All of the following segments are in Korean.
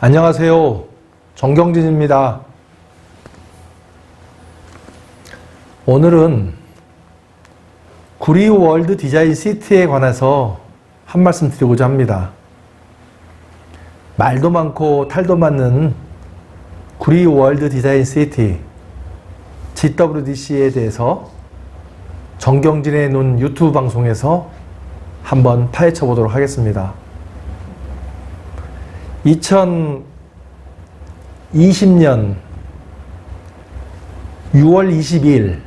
안녕하세요. 정경진입니다. 오늘은 구리 월드 디자인 시티에 관해서 한 말씀 드리고자 합니다. 말도 많고 탈도 많은 구리 월드 디자인 시티 GWDC에 대해서 정경진의 눈 유튜브 방송에서 한번 파헤쳐 보도록 하겠습니다. 2020년 6월 22일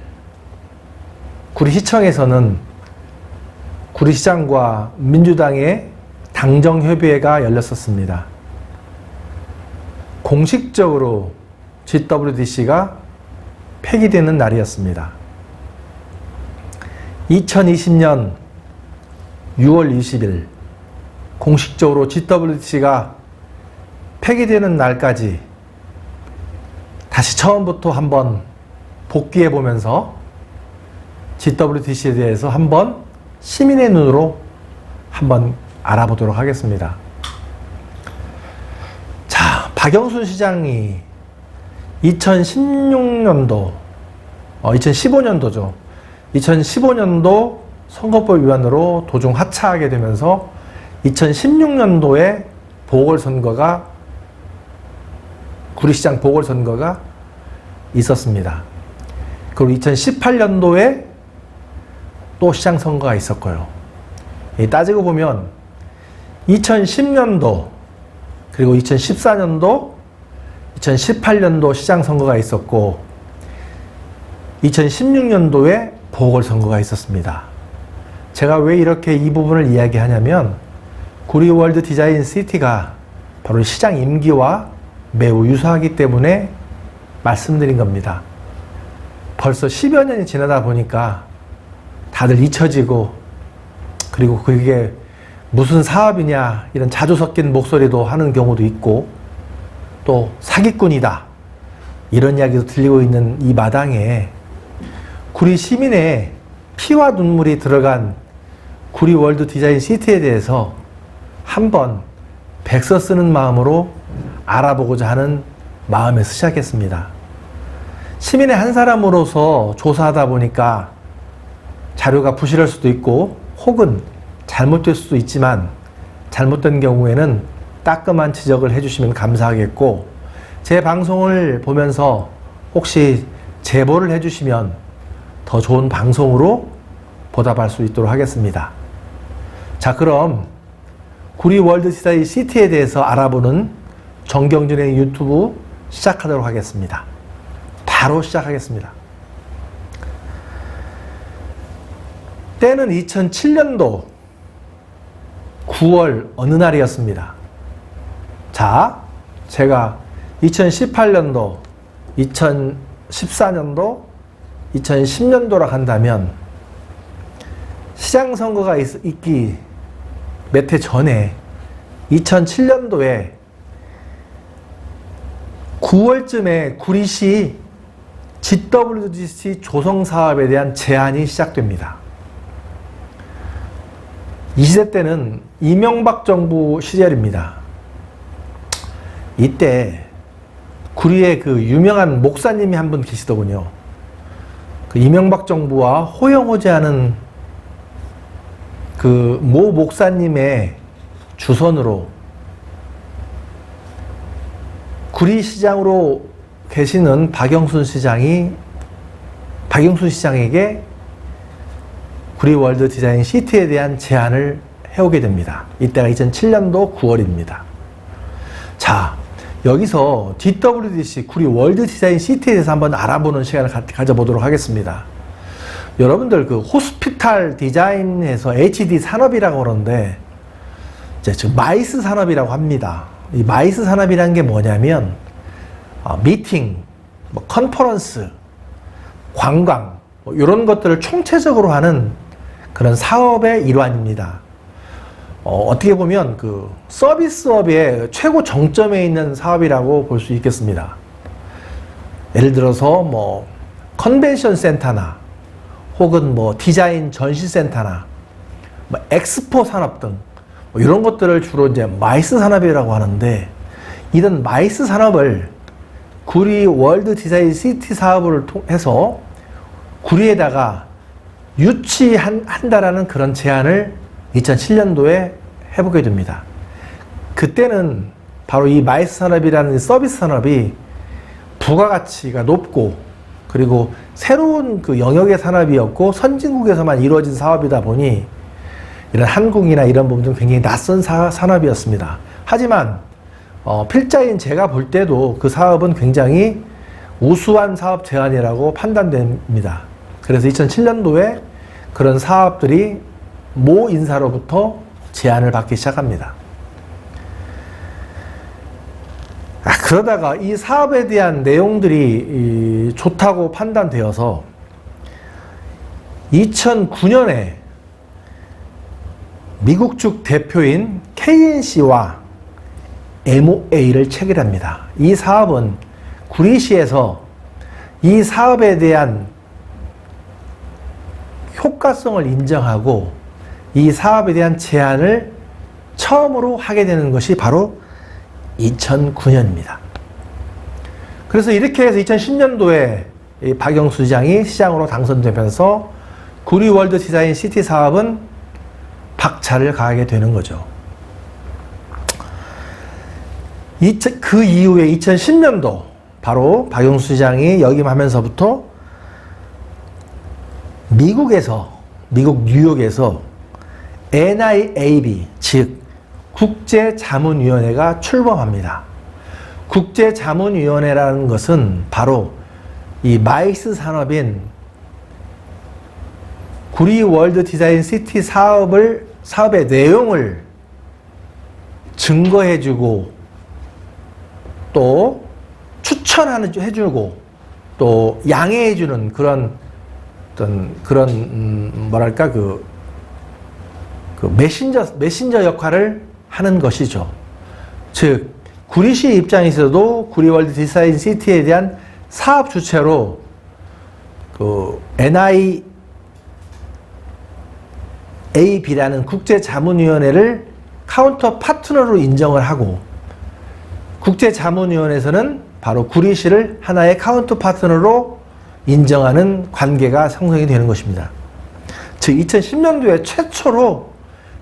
구리시청에서는 구리시장과 민주당의 당정협의회가 열렸었습니다. 공식적으로 GWDC가 폐기되는 날이었습니다. 2020년 6월 20일 공식적으로 GWDC가 폐기되는 날까지 다시 처음부터 한번 복귀해 보면서 GWDC에 대해서 한번 시민의 눈으로 한번 알아보도록 하겠습니다. 자, 박영순 시장이 2016년도, 2015년도죠. 2015년도 선거법 위반으로 도중 하차하게 되면서 2016년도에 보궐선거가 구리시장 보궐선거가 있었습니다. 그리고 2018년도에 또 시장 선거가 있었고요. 따지고 보면 2010년도 그리고 2014년도 2018년도 시장 선거가 있었고 2016년도에 보궐선거가 있었습니다. 제가 왜 이렇게 이 부분을 이야기하냐면 구리 월드 디자인 시티가 바로 시장 임기와 매우 유사하기 때문에 말씀드린 겁니다. 벌써 10여 년이 지나다 보니까 다들 잊혀지고, 그리고 그게 무슨 사업이냐 이런 자주 섞인 목소리도 하는 경우도 있고, 또 사기꾼이다 이런 이야기도 들리고 있는 이 마당에 구리 시민의 피와 눈물이 들어간 구리 월드 디자인 시티에 대해서 한번 백서 쓰는 마음으로 알아보고자 하는 마음에서 시작했습니다. 시민의 한 사람으로서 조사하다 보니까 자료가 부실할 수도 있고 혹은 잘못될 수도 있지만, 잘못된 경우에는 따끔한 지적을 해주시면 감사하겠고, 제 방송을 보면서 혹시 제보를 해주시면 더 좋은 방송으로 보답할 수 있도록 하겠습니다. 자, 그럼 구리 월드 디자인 시티에 대해서 알아보는 정경진의 유튜브 시작하도록 하겠습니다. 바로 시작하겠습니다. 때는 2007년도 9월 어느 날이었습니다. 자, 제가 2018년도, 2014년도, 2010년도라 한다면 시장 선거가 있기 몇 해 전에 2007년도에 9월쯤에 구리시 GWDC 조성 사업에 대한 제안이 시작됩니다. 이 시대 때는 이명박 정부 시절입니다. 이때 구리에 그 유명한 목사님이 한 분 계시더군요. 그 이명박 정부와 호영호재하는 그 모 목사님의 주선으로 구리시장으로 계시는 박영순 시장에게 구리 월드 디자인 시티에 대한 제안을 해오게 됩니다. 이때가 2007년도 9월입니다. 자, 여기서 GWDC 구리 월드 디자인 시티에 대해서 한번 알아보는 시간을 가져보도록 하겠습니다. 여러분들 그 호스피탈 디자인에서 HD 산업이라고 그러는데 이제 지금 마이스 산업이라고 합니다. 이 마이스 산업이라는 게 뭐냐면 미팅, 컨퍼런스, 관광 이런 것들을 총체적으로 하는 그런 사업의 일환입니다. 어떻게 보면 그 서비스업의 최고 정점에 있는 사업이라고 볼 수 있겠습니다. 예를 들어서 뭐 컨벤션 센터나 혹은 뭐 디자인 전시센터나 뭐 엑스포 산업 등 뭐 이런 것들을 주로 이제 마이스 산업이라고 하는데, 이런 마이스 산업을 구리 월드 디자인 시티 사업을 통해서 구리에다가 유치한다라는 그런 제안을 2007년도에 해보게 됩니다. 그때는 바로 이 마이스 산업이라는 서비스 산업이 부가가치가 높고 그리고 새로운 그 영역의 산업이었고 선진국에서만 이루어진 사업이다 보니 이런 한국이나 이런 부분들은 굉장히 낯선 산업이었습니다. 하지만 필자인 제가 볼 때도 그 사업은 굉장히 우수한 사업 제안이라고 판단됩니다. 그래서 2007년도에 그런 사업들이 모 인사로부터 제안을 받기 시작합니다. 그러다가 이 사업에 대한 내용들이 좋다고 판단되어서 2009년에 미국 측 대표인 KNC와 MOA를 체결합니다. 이 사업은 구리시에서 이 사업에 대한 효과성을 인정하고 이 사업에 대한 제안을 처음으로 하게 되는 것이 바로 2009년입니다. 그래서 이렇게 해서 2010년도에 박영수 시장이 시장으로 당선되면서 구리 월드 디자인 시티 사업은 박차를 가하게 되는 거죠. 그 이후에 2010년도 바로 박영수 시장이 역임하면서부터 미국 뉴욕에서 NIAB, 즉 국제자문위원회가 출범합니다. 국제자문위원회라는 것은 바로 이 마이스 산업인 구리 월드 디자인 시티 사업의 내용을 증거해주고 또 추천해주고 또 양해해주는 그런 뭐랄까 그 메신저 역할을 하는 것이죠. 즉 구리시 입장에서도 구리 월드 디자인 시티에 대한 사업 주체로 그 NIAB라는 국제자문위원회를 카운터 파트너로 인정을 하고 국제자문위원회에서는 바로 구리시를 하나의 카운터 파트너로 인정하는 관계가 형성이 되는 것입니다. 즉 2010년도에 최초로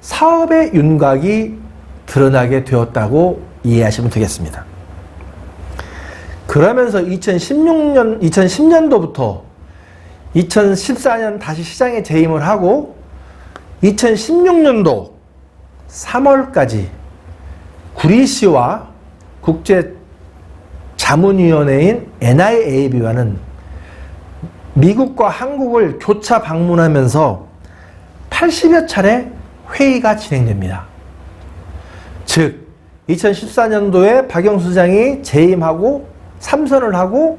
사업의 윤곽이 드러나게 되었다고 이해하시면 되겠습니다. 그러면서 2010년도부터 2014년 다시 시장에 재임을 하고 2016년도 3월까지 구리시와 국제자문위원회인 NIAB와는 미국과 한국을 교차 방문하면서 80여 차례 회의가 진행됩니다. 즉 2014년도에 박영수 시장이 재임하고 3선을 하고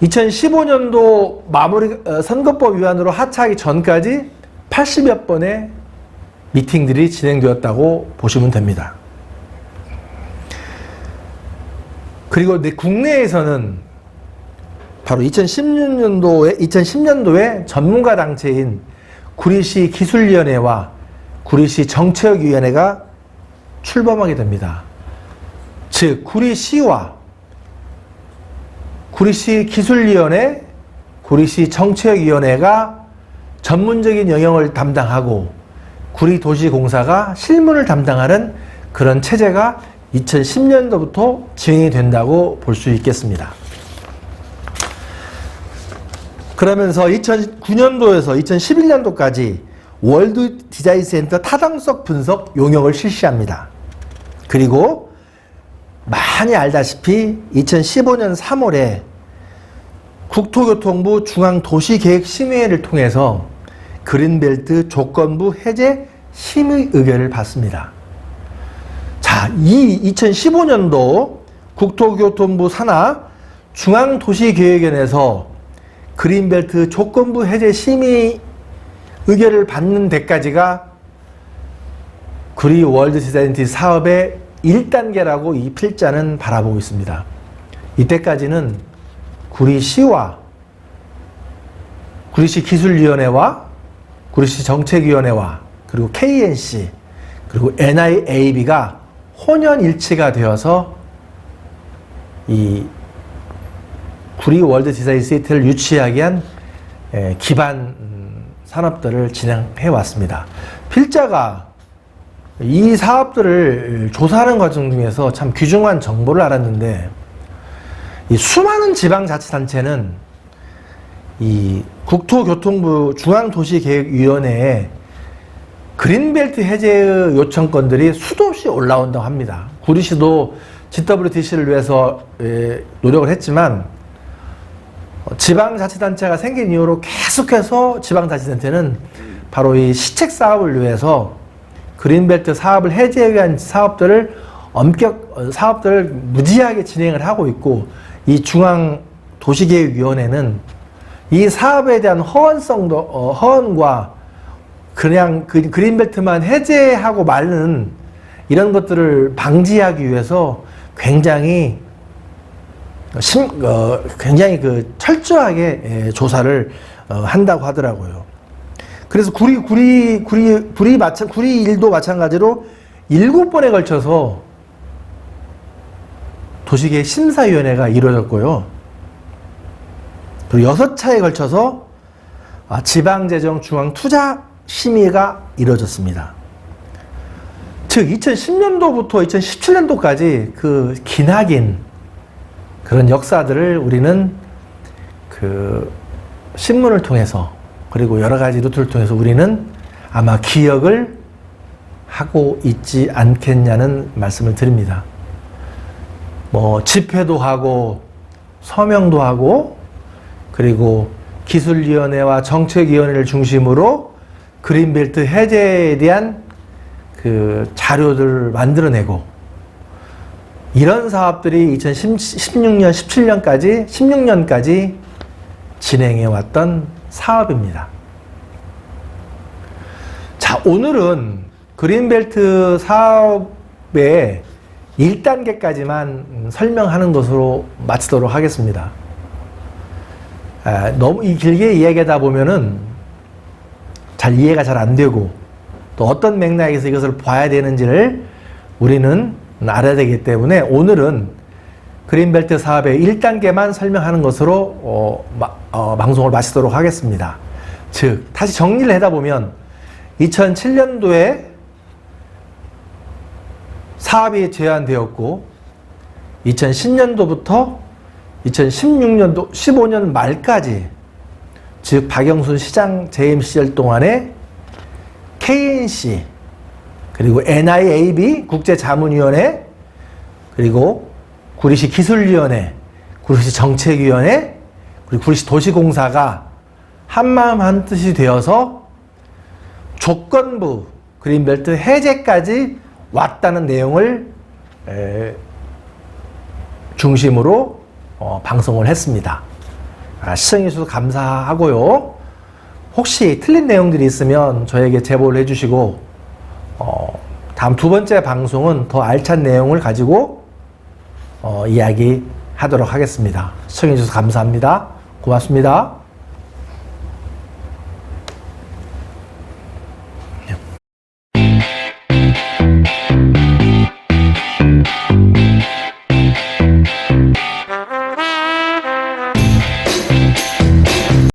2015년도 선거법 위반으로 하차하기 전까지 80여 번의 미팅들이 진행되었다고 보시면 됩니다. 그리고 국내에서는 바로 2010년도에 전문가 단체인 구리시 기술위원회와 구리시 정책위원회가 출범하게 됩니다. 즉 구리시와 구리시 기술위원회, 구리시 정책위원회가 전문적인 영역을 담당하고 구리도시공사가 실무를 담당하는 그런 체제가 2010년도부터 진행이 된다고 볼 수 있겠습니다. 그러면서 2009년도에서 2011년도까지 월드 디자인 센터 타당성 분석 용역을 실시합니다. 그리고 많이 알다시피 2015년 3월에 국토교통부 중앙도시계획심의회를 통해서 그린벨트 조건부 해제 심의 의결을 받습니다. 자, 이 2015년도 국토교통부 산하 중앙도시계획위원회에서 그린벨트 조건부 해제 심의 의결을 받는 데까지가 구리 월드 디자인 사업의 1단계라고 이 필자는 바라보고 있습니다. 이때까지는 구리시와 구리시 기술위원회와 구리시 정책위원회와 그리고 KNC 그리고 NIAB가 혼연일치가 되어서 이 구리 월드 디자인 시티를 유치하기 위한 기반 산업들을 진행해 왔습니다. 필자가 이 사업들을 조사하는 과정 중에서 참 귀중한 정보를 알았는데, 이 수많은 지방자치단체는 이 국토교통부 중앙도시계획위원회에 그린벨트 해제의 요청건들이 수도 없이 올라온다고 합니다. 구리시도 GWTC를 위해서 노력을 했지만, 지방자치단체가 생긴 이후로 계속해서 지방자치단체는 바로 이 시책 사업을 위해서 그린벨트 사업을 해제에 위한 사업들을 무지하게 진행을 하고 있고, 이 중앙도시계획위원회는 이 사업에 대한 허언과 그냥 그린벨트만 해제하고 말는 이런 것들을 방지하기 위해서 굉장히 철저하게 조사를 한다고 하더라고요. 그래서 구리 일도 마찬가지로 7번에 걸쳐서 도시계획 심사위원회가 이루어졌고요. 그리고 6차에 걸쳐서 지방재정 중앙투자심의가 이루어졌습니다. 즉 2010년도부터 2017년도까지 그 기나긴 그런 역사들을 우리는 그 신문을 통해서, 그리고 여러 가지 루트를 통해서 우리는 아마 기억을 하고 있지 않겠냐는 말씀을 드립니다. 뭐 집회도 하고 서명도 하고, 그리고 기술위원회와 정책위원회를 중심으로 그린벨트 해제에 대한 그 자료들을 만들어내고, 이런 사업들이 2016년, 16년까지 진행해 왔던 사업입니다. 자, 오늘은 그린벨트 사업의 1단계까지만 설명하는 것으로 마치도록 하겠습니다. 너무 길게 이야기하다 보면은 이해가 잘 안 되고, 또 어떤 맥락에서 이것을 봐야 되는지를 우리는 알아야 되기 때문에 오늘은 그린벨트 사업의 1단계만 설명하는 것으로 방송을 마치도록 하겠습니다. 즉, 다시 정리를 하다 보면 2007년도에 사업이 제한되었고, 2010년도부터 2016년도 15년 말까지, 즉 박영순 시장 재임 시절 동안에 KNC, 그리고 NIAB 국제자문위원회, 그리고 구리시 기술위원회, 구리시 정책위원회, 그리고 구리시 도시공사가 한마음 한뜻이 되어서 조건부 그린벨트 해제까지 왔다는 내용을 중심으로 방송을 했습니다. 시청해 주셔서 감사하고요. 혹시 틀린 내용들이 있으면 저에게 제보를 해주시고, 다음 2번째 방송은 더 알찬 내용을 가지고 이야기하도록 하겠습니다. 시청해 주셔서 감사합니다. 고맙습니다.